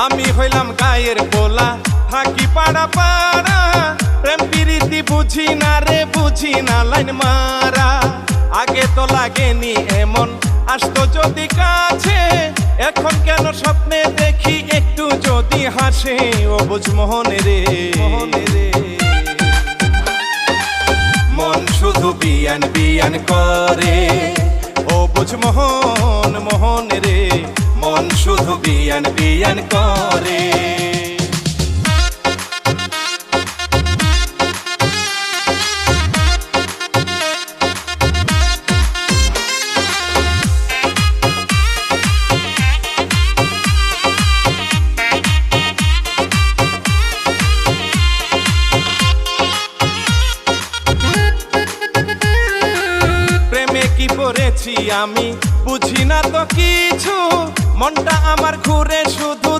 আমি হইলাম গায়ের পোলা, থাকি পাড়া পাড়া, প্রেম প্রীতি বুঝি না রে, বুঝি না লাইন মারা। আগে তো লাগেনি এমন, আসতো যদি কাছে, এখন কেন স্বপ্নে দেখি একটু যদি হাসে। ও বুঝ মোহনে রে, মোহনে রে, মন শুধু বিয়ান বিয়ান করে। ও বুঝ মোহন, মোহন রে, মন শুধু বিয়ান বিয়ান করে। কি পড়েছি আমি বুঝি না তো কিছু, মনটা আমার ঘুরে শুধু